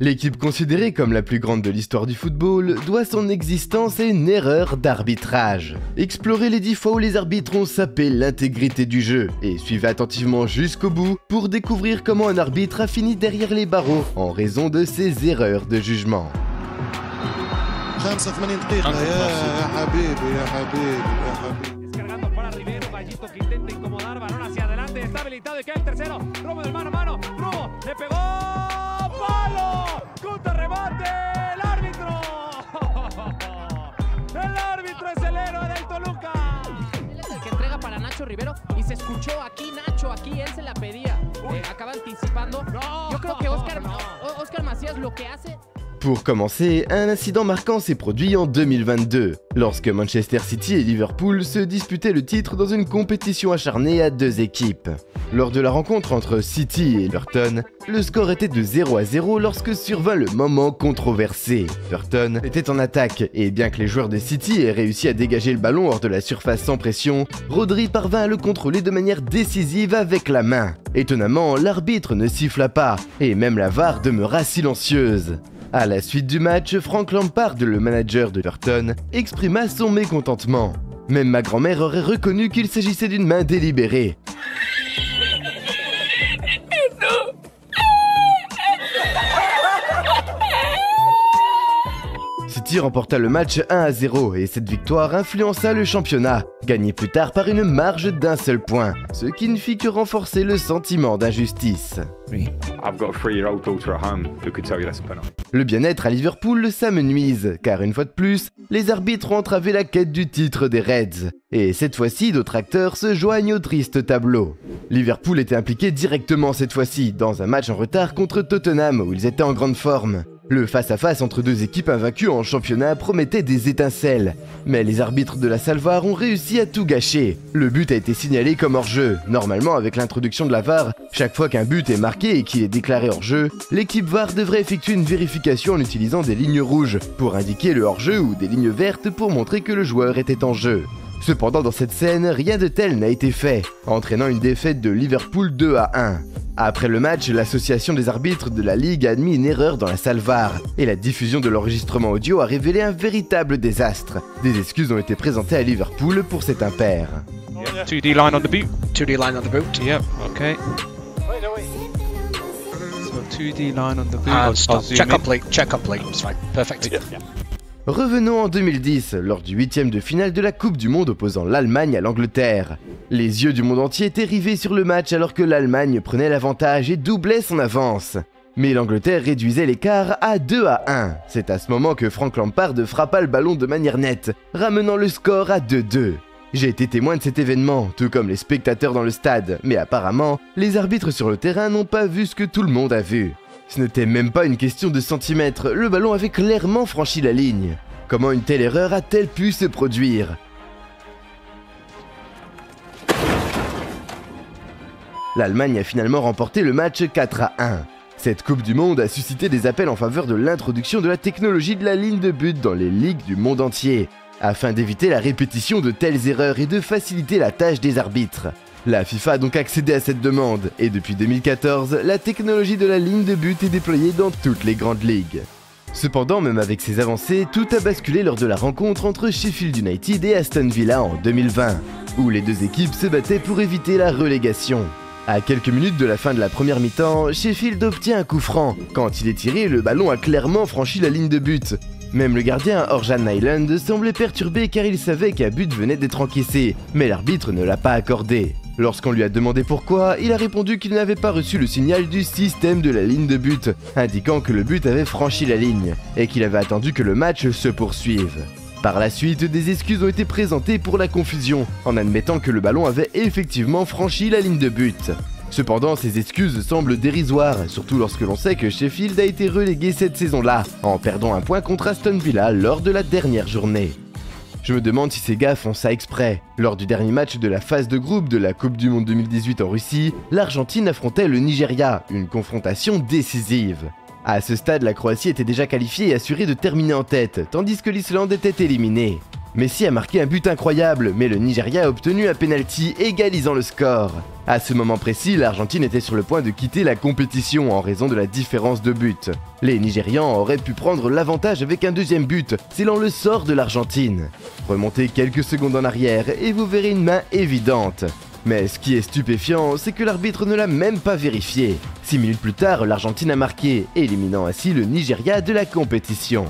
L'équipe considérée comme la plus grande de l'histoire du football doit son existence à une erreur d'arbitrage. Explorez les 10 fois où les arbitres ont sapé l'intégrité du jeu et suivez attentivement jusqu'au bout pour découvrir comment un arbitre a fini derrière les barreaux en raison de ses erreurs de jugement. 85 دقيقة يا حبيبي يا حبيبي يا حبيبي. Descargando para Rivero, Gallito que intenta incomodar, balón hacia adelante, está habilitado y cae el tercero. Romo del mano a mano, Romo, le pegó, ¡palo! ¡Contra remate! ¡El árbitro! ¡El árbitro es el héroe del Toluca! Él es el que entrega para Nacho Rivero y se escuchó aquí Nacho, aquí él se la pedía. Acaba anticipando. No, Yo creo que Oscar Macías lo que hace... Pour commencer, un incident marquant s'est produit en 2022, lorsque Manchester City et Liverpool se disputaient le titre dans une compétition acharnée à deux équipes. Lors de la rencontre entre City et Everton, le score était de 0-0 lorsque survint le moment controversé. Everton était en attaque, et bien que les joueurs de City aient réussi à dégager le ballon hors de la surface sans pression, Rodri parvint à le contrôler de manière décisive avec la main. Étonnamment, l'arbitre ne siffla pas, et même la VAR demeura silencieuse. À la suite du match, Frank Lampard, le manager de Everton, exprima son mécontentement. Même ma grand-mère aurait reconnu qu'il s'agissait d'une main délibérée. City remporta le match 1-0 et cette victoire influença le championnat, gagné plus tard par une marge d'un seul point, ce qui ne fit que renforcer le sentiment d'injustice. Le bien-être à Liverpool s'amenuise, car une fois de plus, les arbitres ont entravé la quête du titre des Reds. Et cette fois-ci, d'autres acteurs se joignent au triste tableau. Liverpool était impliqué directement cette fois-ci, dans un match en retard contre Tottenham où ils étaient en grande forme. Le face-à-face entre deux équipes invaincues en championnat promettait des étincelles, mais les arbitres de la salle VAR ont réussi à tout gâcher. Le but a été signalé comme hors-jeu. Normalement, avec l'introduction de la VAR, chaque fois qu'un but est marqué et qu'il est déclaré hors-jeu, l'équipe VAR devrait effectuer une vérification en utilisant des lignes rouges pour indiquer le hors-jeu ou des lignes vertes pour montrer que le joueur était en jeu. Cependant, dans cette scène, rien de tel n'a été fait, entraînant une défaite de Liverpool 2-1. Après le match, l'association des arbitres de la Ligue a admis une erreur dans la salle VAR, et la diffusion de l'enregistrement audio a révélé un véritable désastre. Des excuses ont été présentées à Liverpool pour cet impair. 2D line on the boot. 2D line on the boot. Yep, okay. So 2D line on the boot. And I'll stop. zoom Check in. complete. Check complete. It's fine. Perfect. Revenons en 2010, lors du 8e de finale de la Coupe du Monde opposant l'Allemagne à l'Angleterre. Les yeux du monde entier étaient rivés sur le match alors que l'Allemagne prenait l'avantage et doublait son avance. Mais l'Angleterre réduisait l'écart à 2-1. C'est à ce moment que Frank Lampard frappa le ballon de manière nette, ramenant le score à 2-2. J'ai été témoin de cet événement, tout comme les spectateurs dans le stade, mais apparemment, les arbitres sur le terrain n'ont pas vu ce que tout le monde a vu. Ce n'était même pas une question de centimètres, le ballon avait clairement franchi la ligne. Comment une telle erreur a-t-elle pu se produire? L'Allemagne a finalement remporté le match 4-1. Cette Coupe du Monde a suscité des appels en faveur de l'introduction de la technologie de la ligne de but dans les ligues du monde entier, afin d'éviter la répétition de telles erreurs et de faciliter la tâche des arbitres. La FIFA a donc accédé à cette demande, et depuis 2014, la technologie de la ligne de but est déployée dans toutes les grandes ligues. Cependant, même avec ces avancées, tout a basculé lors de la rencontre entre Sheffield United et Aston Villa en 2020, où les deux équipes se battaient pour éviter la relégation. À quelques minutes de la fin de la première mi-temps, Sheffield obtient un coup franc. Quand il est tiré, le ballon a clairement franchi la ligne de but. Même le gardien Orjan Nyland semblait perturbé car il savait qu'un but venait d'être encaissé, mais l'arbitre ne l'a pas accordé. Lorsqu'on lui a demandé pourquoi, il a répondu qu'il n'avait pas reçu le signal du système de la ligne de but, indiquant que le but avait franchi la ligne, et qu'il avait attendu que le match se poursuive. Par la suite, des excuses ont été présentées pour la confusion, en admettant que le ballon avait effectivement franchi la ligne de but. Cependant, ces excuses semblent dérisoires, surtout lorsque l'on sait que Sheffield a été relégué cette saison-là, en perdant un point contre Aston Villa lors de la dernière journée. Je me demande si ces gars font ça exprès. Lors du dernier match de la phase de groupe de la Coupe du Monde 2018 en Russie, l'Argentine affrontait le Nigeria, une confrontation décisive. À ce stade, la Croatie était déjà qualifiée et assurée de terminer en tête, tandis que l'Islande était éliminée. Messi a marqué un but incroyable, mais le Nigeria a obtenu un penalty égalisant le score. À ce moment précis, l'Argentine était sur le point de quitter la compétition en raison de la différence de but. Les Nigérians auraient pu prendre l'avantage avec un deuxième but, scellant le sort de l'Argentine. Remontez quelques secondes en arrière et vous verrez une main évidente. Mais ce qui est stupéfiant, c'est que l'arbitre ne l'a même pas vérifié. 6 minutes plus tard, l'Argentine a marqué, éliminant ainsi le Nigeria de la compétition.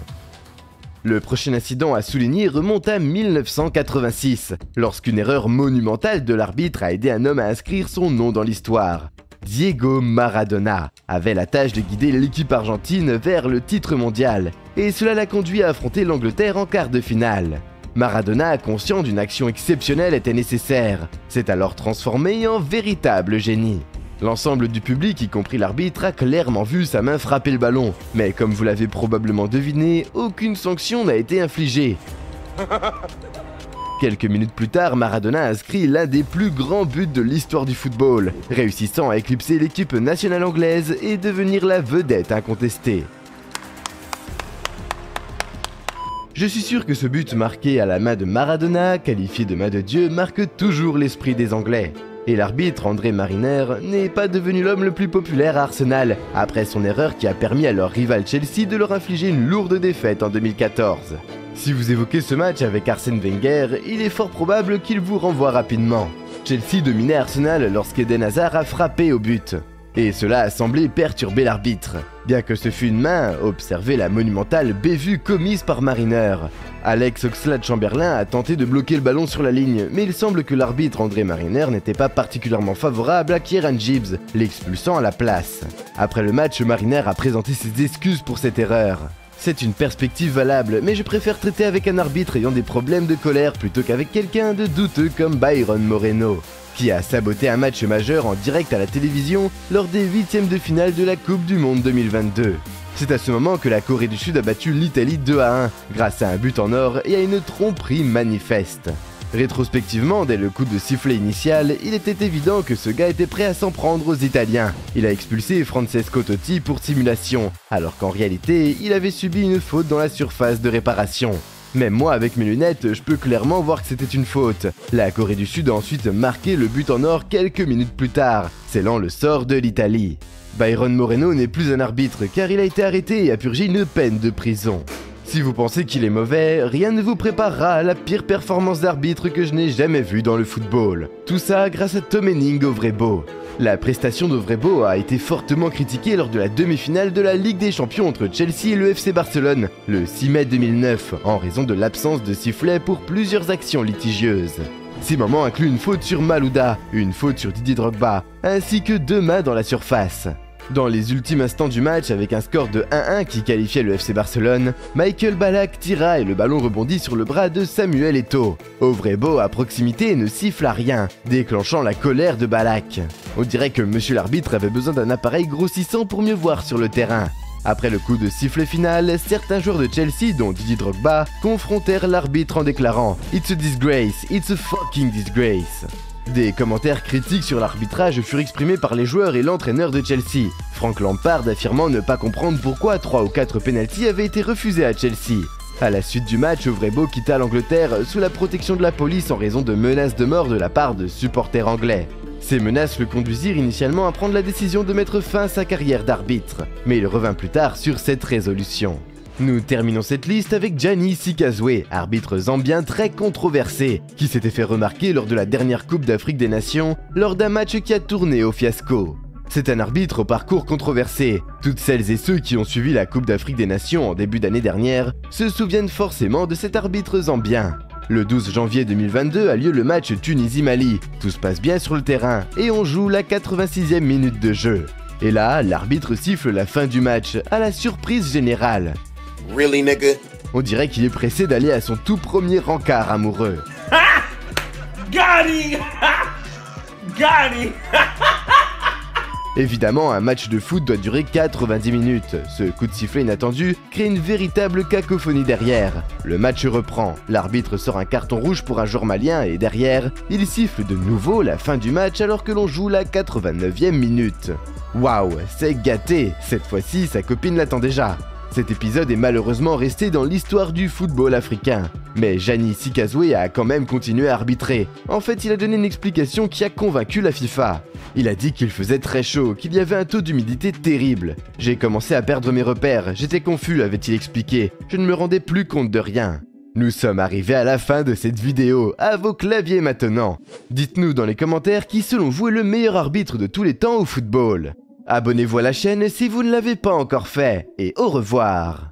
Le prochain incident à souligner remonte à 1986, lorsqu'une erreur monumentale de l'arbitre a aidé un homme à inscrire son nom dans l'histoire. Diego Maradona avait la tâche de guider l'équipe argentine vers le titre mondial, et cela l'a conduit à affronter l'Angleterre en quart de finale. Maradona, conscient d'une action exceptionnelle était nécessaire, s'est alors transformé en véritable génie. L'ensemble du public, y compris l'arbitre, a clairement vu sa main frapper le ballon, mais comme vous l'avez probablement deviné, aucune sanction n'a été infligée. Quelques minutes plus tard, Maradona a inscrit l'un des plus grands buts de l'histoire du football, réussissant à éclipser l'équipe nationale anglaise et devenir la vedette incontestée. Je suis sûr que ce but marqué à la main de Maradona, qualifié de main de Dieu, marque toujours l'esprit des Anglais. Et l'arbitre André Mariner n'est pas devenu l'homme le plus populaire à Arsenal, après son erreur qui a permis à leur rival Chelsea de leur infliger une lourde défaite en 2014. Si vous évoquez ce match avec Arsène Wenger, il est fort probable qu'il vous renvoie rapidement. Chelsea dominait Arsenal lorsqu'Eden Hazard a frappé au but. Et cela a semblé perturber l'arbitre. Bien que ce fût une main, observez la monumentale bévue commise par Mariner. Alex Oxlade-Chamberlain a tenté de bloquer le ballon sur la ligne, mais il semble que l'arbitre André Mariner n'était pas particulièrement favorable à Kieran Gibbs, l'expulsant à la place. Après le match, Mariner a présenté ses excuses pour cette erreur. C'est une perspective valable, mais je préfère traiter avec un arbitre ayant des problèmes de colère plutôt qu'avec quelqu'un de douteux comme Byron Moreno, qui a saboté un match majeur en direct à la télévision lors des 8e de finale de la Coupe du Monde 2022. C'est à ce moment que la Corée du Sud a battu l'Italie 2-1, grâce à un but en or et à une tromperie manifeste. Rétrospectivement, dès le coup de sifflet initial, il était évident que ce gars était prêt à s'en prendre aux Italiens. Il a expulsé Francesco Totti pour simulation, alors qu'en réalité, il avait subi une faute dans la surface de réparation. Même moi, avec mes lunettes, je peux clairement voir que c'était une faute. La Corée du Sud a ensuite marqué le but en or quelques minutes plus tard, scellant le sort de l'Italie. Byron Moreno n'est plus un arbitre car il a été arrêté et a purgé une peine de prison. Si vous pensez qu'il est mauvais, rien ne vous préparera à la pire performance d'arbitre que je n'ai jamais vue dans le football. Tout ça grâce à Tom Henning Ovrebo. La prestation d'Ovrebo a été fortement critiquée lors de la demi-finale de la Ligue des Champions entre Chelsea et le FC Barcelone, le 6 mai 2009, en raison de l'absence de sifflet pour plusieurs actions litigieuses. Ces moments incluent une faute sur Malouda, une faute sur Didier Drogba, ainsi que 2 mains dans la surface. Dans les ultimes instants du match, avec un score de 1-1 qui qualifiait le FC Barcelone, Michael Ballack tira et le ballon rebondit sur le bras de Samuel Eto'o. Ovrebo à proximité ne siffla rien, déclenchant la colère de Ballack. On dirait que monsieur l'arbitre avait besoin d'un appareil grossissant pour mieux voir sur le terrain. Après le coup de sifflet final, certains joueurs de Chelsea, dont Didier Drogba, confrontèrent l'arbitre en déclarant « It's a disgrace, it's a fucking disgrace ». Des commentaires critiques sur l'arbitrage furent exprimés par les joueurs et l'entraîneur de Chelsea, Frank Lampard affirmant ne pas comprendre pourquoi 3 ou 4 pénaltys avaient été refusés à Chelsea. À la suite du match, Ovrebo quitta l'Angleterre sous la protection de la police en raison de menaces de mort de la part de supporters anglais. Ces menaces le conduisirent initialement à prendre la décision de mettre fin à sa carrière d'arbitre, mais il revint plus tard sur cette résolution. Nous terminons cette liste avec Gianni Sikazwe, arbitre zambien très controversé, qui s'était fait remarquer lors de la dernière Coupe d'Afrique des Nations, lors d'un match qui a tourné au fiasco. C'est un arbitre au parcours controversé. Toutes celles et ceux qui ont suivi la Coupe d'Afrique des Nations en début d'année dernière se souviennent forcément de cet arbitre zambien. Le 12 janvier 2022 a lieu le match Tunisie-Mali. Tout se passe bien sur le terrain et on joue la 86e minute de jeu. Et là, l'arbitre siffle la fin du match, à la surprise générale. Really, nigga? On dirait qu'il est pressé d'aller à son tout premier rencard amoureux. Évidemment, un match de foot doit durer 90 minutes. Ce coup de sifflet inattendu crée une véritable cacophonie derrière. Le match reprend, l'arbitre sort un carton rouge pour un joueur malien et derrière, il siffle de nouveau la fin du match alors que l'on joue la 89e minute. Waouh, c'est gâté, cette fois-ci sa copine l'attend déjà. Cet épisode est malheureusement resté dans l'histoire du football africain. Mais Gianni Sikazwe a quand même continué à arbitrer. En fait, il a donné une explication qui a convaincu la FIFA. Il a dit qu'il faisait très chaud, qu'il y avait un taux d'humidité terrible. J'ai commencé à perdre mes repères, j'étais confus, avait-il expliqué. Je ne me rendais plus compte de rien. Nous sommes arrivés à la fin de cette vidéo, à vos claviers maintenant. Dites-nous dans les commentaires qui selon vous est le meilleur arbitre de tous les temps au football. Abonnez-vous à la chaîne si vous ne l'avez pas encore fait, et au revoir.